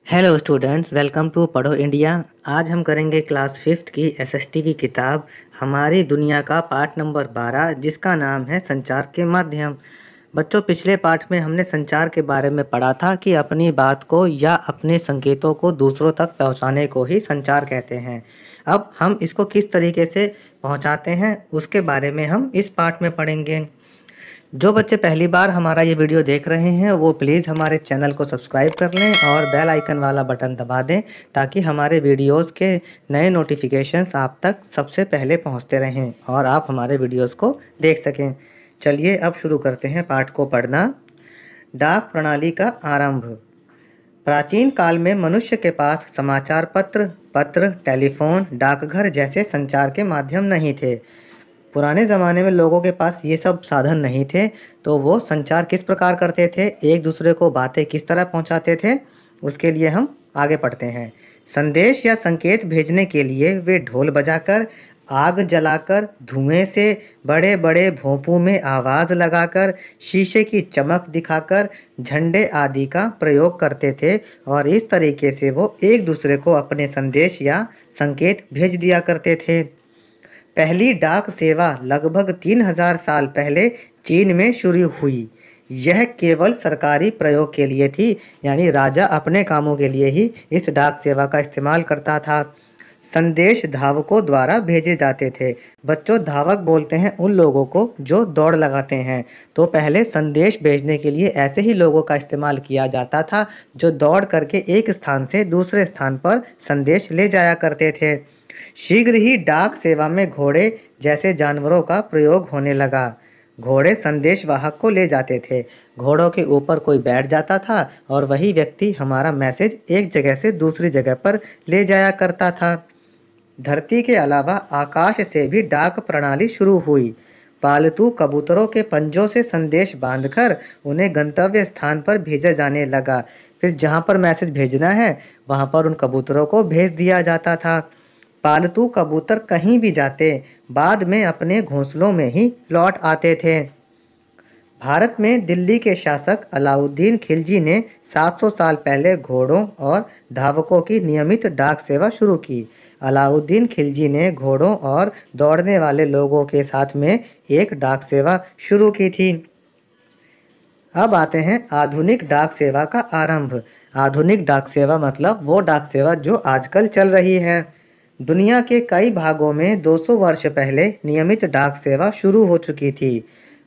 Hello students, welcome to पढ़ो India. आज हम करेंगे क्लास फिफ्थ की एसएसटी की किताब हमारी दुनिया का पार्ट नंबर 12, जिसका नाम है संचार के माध्यम। बच्चों, पिछले पाठ में हमने संचार के बारे में पढ़ा था कि अपनी बात को या अपने संकेतों को दूसरों तक पहुंचाने को ही संचार कहते हैं। अब हम इसको किस तरीके से पहुंचाते हैं उसके बारे में हम इस पाठ में पढ़ेंगे। जो बच्चे पहली बार हमारा ये वीडियो देख रहे हैं वो प्लीज़ हमारे चैनल को सब्सक्राइब कर लें और बेल आइकन वाला बटन दबा दें, ताकि हमारे वीडियोस के नए नोटिफिकेशंस आप तक सबसे पहले पहुंचते रहें और आप हमारे वीडियोस को देख सकें। चलिए अब शुरू करते हैं पाठ को पढ़ना। डाक प्रणाली का आरंभ। प्राचीन काल में मनुष्य के पास समाचार पत्र, टेलीफोन, डाकघर जैसे संचार के माध्यम नहीं थे। पुराने ज़माने में लोगों के पास ये सब साधन नहीं थे, तो वो संचार किस प्रकार करते थे, एक दूसरे को बातें किस तरह पहुंचाते थे, उसके लिए हम आगे पढ़ते हैं। संदेश या संकेत भेजने के लिए वे ढोल बजाकर, आग जलाकर, धुएं से, बड़े बड़े भोंपू में आवाज़ लगाकर, शीशे की चमक दिखाकर, झंडे आदि का प्रयोग करते थे और इस तरीके से वो एक दूसरे को अपने संदेश या संकेत भेज दिया करते थे। पहली डाक सेवा लगभग 3000 साल पहले चीन में शुरू हुई। यह केवल सरकारी प्रयोग के लिए थी, यानी राजा अपने कामों के लिए ही इस डाक सेवा का इस्तेमाल करता था। संदेश धावकों द्वारा भेजे जाते थे। बच्चों, धावक बोलते हैं उन लोगों को जो दौड़ लगाते हैं। तो पहले संदेश भेजने के लिए ऐसे ही लोगों का इस्तेमाल किया जाता था जो दौड़ करके एक स्थान से दूसरे स्थान पर संदेश ले जाया करते थे। शीघ्र ही डाक सेवा में घोड़े जैसे जानवरों का प्रयोग होने लगा। घोड़े संदेश वाहक को ले जाते थे। घोड़ों के ऊपर कोई बैठ जाता था और वही व्यक्ति हमारा मैसेज एक जगह से दूसरी जगह पर ले जाया करता था। धरती के अलावा आकाश से भी डाक प्रणाली शुरू हुई। पालतू कबूतरों के पंजों से संदेश बांधकर उन्हें गंतव्य स्थान पर भेजा जाने लगा। फिर जहाँ पर मैसेज भेजना है वहाँ पर उन कबूतरों को भेज दिया जाता था। पालतू कबूतर कहीं भी जाते, बाद में अपने घोंसलों में ही लौट आते थे। भारत में दिल्ली के शासक अलाउद्दीन खिलजी ने 700 साल पहले घोड़ों और धावकों की नियमित डाक सेवा शुरू की। अलाउद्दीन खिलजी ने घोड़ों और दौड़ने वाले लोगों के साथ में एक डाक सेवा शुरू की थी। अब आते हैं आधुनिक डाक सेवा का आरंभ। आधुनिक डाक सेवा मतलब वो डाक सेवा जो आजकल चल रही है। दुनिया के कई भागों में 200 वर्ष पहले नियमित डाक सेवा शुरू हो चुकी थी।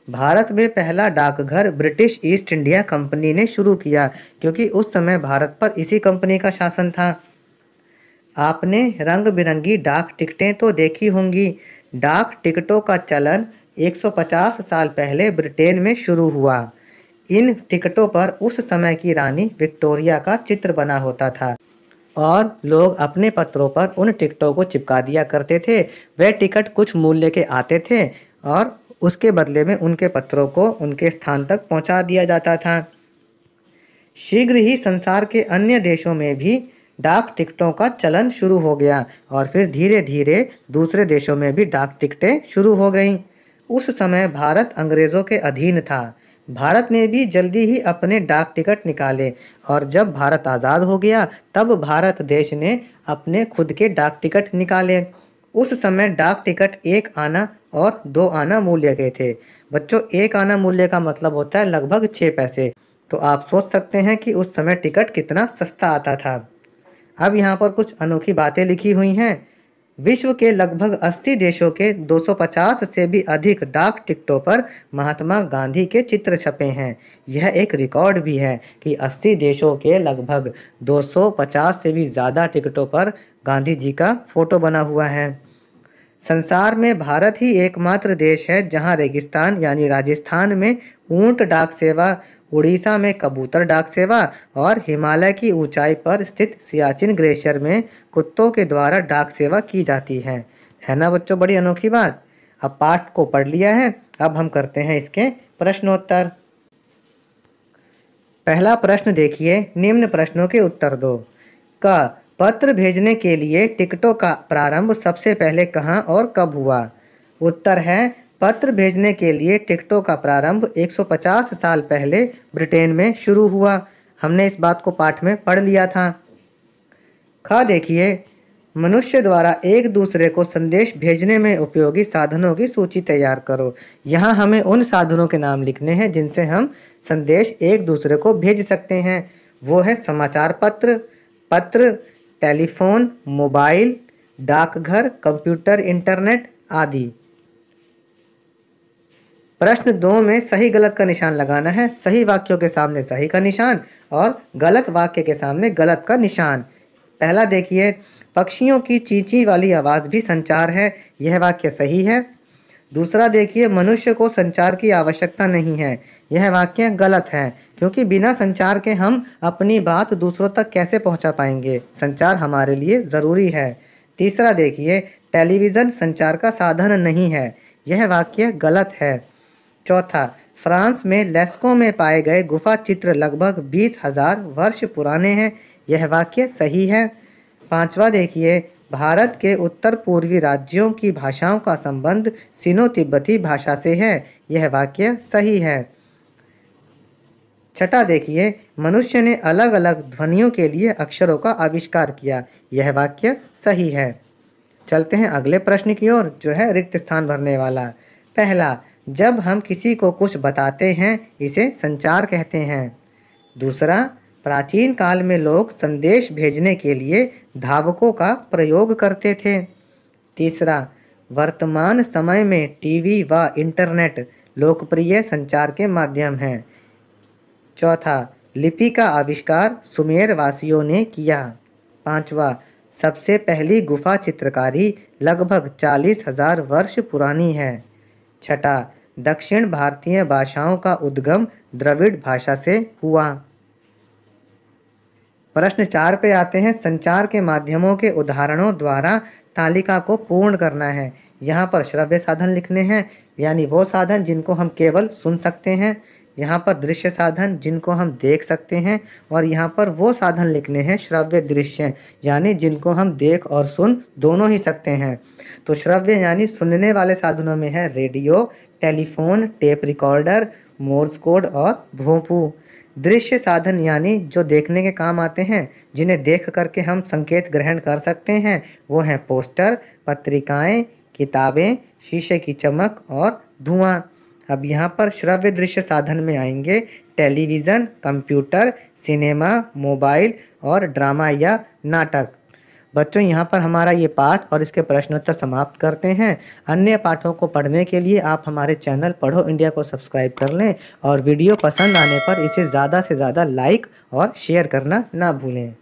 भारत में पहला डाकघर ब्रिटिश ईस्ट इंडिया कंपनी ने शुरू किया, क्योंकि उस समय भारत पर इसी कंपनी का शासन था। आपने रंग बिरंगी डाक टिकटें तो देखी होंगी। डाक टिकटों का चलन 150 साल पहले ब्रिटेन में शुरू हुआ। इन टिकटों पर उस समय की रानी विक्टोरिया का चित्र बना होता था और लोग अपने पत्रों पर उन टिकटों को चिपका दिया करते थे। वह टिकट कुछ मूल्य के आते थे और उसके बदले में उनके पत्रों को उनके स्थान तक पहुंचा दिया जाता था। शीघ्र ही संसार के अन्य देशों में भी डाक टिकटों का चलन शुरू हो गया और फिर धीरे धीरे दूसरे देशों में भी डाक टिकटें शुरू हो गईं। उस समय भारत अंग्रेज़ों के अधीन था। भारत ने भी जल्दी ही अपने डाक टिकट निकाले और जब भारत आज़ाद हो गया तब भारत देश ने अपने खुद के डाक टिकट निकाले। उस समय डाक टिकट 1 आना और 2 आना मूल्य के थे। बच्चों, 1 आना मूल्य का मतलब होता है लगभग 6 पैसे। तो आप सोच सकते हैं कि उस समय टिकट कितना सस्ता आता था। अब यहाँ पर कुछ अनोखी बातें लिखी हुई हैं। विश्व के लगभग 80 देशों के 250 से भी अधिक डाक टिकटों पर महात्मा गांधी के चित्र छपे हैं। यह एक रिकॉर्ड भी है कि 80 देशों के लगभग 250 से भी ज़्यादा टिकटों पर गांधी जी का फोटो बना हुआ है। संसार में भारत ही एकमात्र देश है जहां रेगिस्तान यानी राजस्थान में ऊंट डाक सेवा, उड़ीसा में कबूतर डाक सेवा और हिमालय की ऊंचाई पर स्थित सियाचिन ग्लेशियर में कुत्तों के द्वारा डाक सेवा की जाती है ना बच्चों, बड़ी अनोखी बात। अब पाठ को पढ़ लिया है, अब हम करते हैं इसके प्रश्नोत्तर। पहला प्रश्न देखिए, निम्न प्रश्नों के उत्तर दो। क पत्र भेजने के लिए टिकटों का प्रारंभ सबसे पहले कहाँ और कब हुआ? उत्तर है, पत्र भेजने के लिए टिकटों का प्रारंभ 150 साल पहले ब्रिटेन में शुरू हुआ। हमने इस बात को पाठ में पढ़ लिया था। ख देखिए, मनुष्य द्वारा एक दूसरे को संदेश भेजने में उपयोगी साधनों की सूची तैयार करो। यहाँ हमें उन साधनों के नाम लिखने हैं जिनसे हम संदेश एक दूसरे को भेज सकते हैं। वो है समाचार पत्र, पत्र, टेलीफोन, मोबाइल, डाकघर, कंप्यूटर, इंटरनेट आदि। प्रश्न 2 में सही गलत का निशान लगाना है। सही वाक्यों के सामने सही का निशान और गलत वाक्य के सामने गलत का निशान। पहला देखिए, पक्षियों की चींची वाली आवाज़ भी संचार है। यह वाक्य सही है। दूसरा देखिए, मनुष्य को संचार की आवश्यकता नहीं है। यह वाक्य गलत है, क्योंकि बिना संचार के हम अपनी बात दूसरों तक कैसे पहुंचा पाएंगे। संचार हमारे लिए ज़रूरी है। तीसरा देखिए, टेलीविज़न संचार का साधन नहीं है। यह वाक्य गलत है। चौथा, फ्रांस में लेस्को में पाए गए गुफा चित्र लगभग 20,000 वर्ष पुराने हैं। यह वाक्य सही है। पांचवा देखिए, भारत के उत्तर पूर्वी राज्यों की भाषाओं का संबंध सिनो तिब्बती भाषा से है। यह वाक्य सही है। छठा देखिए, मनुष्य ने अलग अलग ध्वनियों के लिए अक्षरों का आविष्कार किया। यह वाक्य सही है। चलते हैं अगले प्रश्न की ओर, जो है रिक्त स्थान भरने वाला। पहला, जब हम किसी को कुछ बताते हैं इसे संचार कहते हैं। दूसरा, प्राचीन काल में लोग संदेश भेजने के लिए धावकों का प्रयोग करते थे। तीसरा, वर्तमान समय में टीवी व इंटरनेट लोकप्रिय संचार के माध्यम हैं। चौथा, लिपि का आविष्कार सुमेर वासियों ने किया। पांचवा, सबसे पहली गुफा चित्रकारी लगभग 40,000 वर्ष पुरानी है। छठा, दक्षिण भारतीय भाषाओं का उद्गम द्रविड़ भाषा से हुआ। प्रश्न 4 पे आते हैं। संचार के माध्यमों के उदाहरणों द्वारा तालिका को पूर्ण करना है। यहाँ पर श्रव्य साधन लिखने हैं, यानी वो साधन जिनको हम केवल सुन सकते हैं। यहाँ पर दृश्य साधन जिनको हम देख सकते हैं, और यहाँ पर वो साधन लिखने हैं श्रव्य दृश्य, यानी जिनको हम देख और सुन दोनों ही सकते हैं। तो श्रव्य यानी सुनने वाले साधनों में है radio, telephone, tape recorder, Morse code और भोंपू। दृश्य साधन यानी जो देखने के काम आते हैं, जिन्हें देख करके हम संकेत ग्रहण कर सकते हैं, वो हैं पोस्टर, पत्रिकाएं, किताबें, शीशे की चमक और धुआं। अब यहाँ पर श्रव्य दृश्य साधन में आएंगे टेलीविज़न, कंप्यूटर, सिनेमा, मोबाइल और ड्रामा या नाटक। बच्चों, यहाँ पर हमारा ये पाठ और इसके प्रश्नोत्तर समाप्त करते हैं। अन्य पाठों को पढ़ने के लिए आप हमारे चैनल पढ़ो इंडिया को सब्सक्राइब कर लें, और वीडियो पसंद आने पर इसे ज़्यादा से ज़्यादा लाइक और शेयर करना ना भूलें।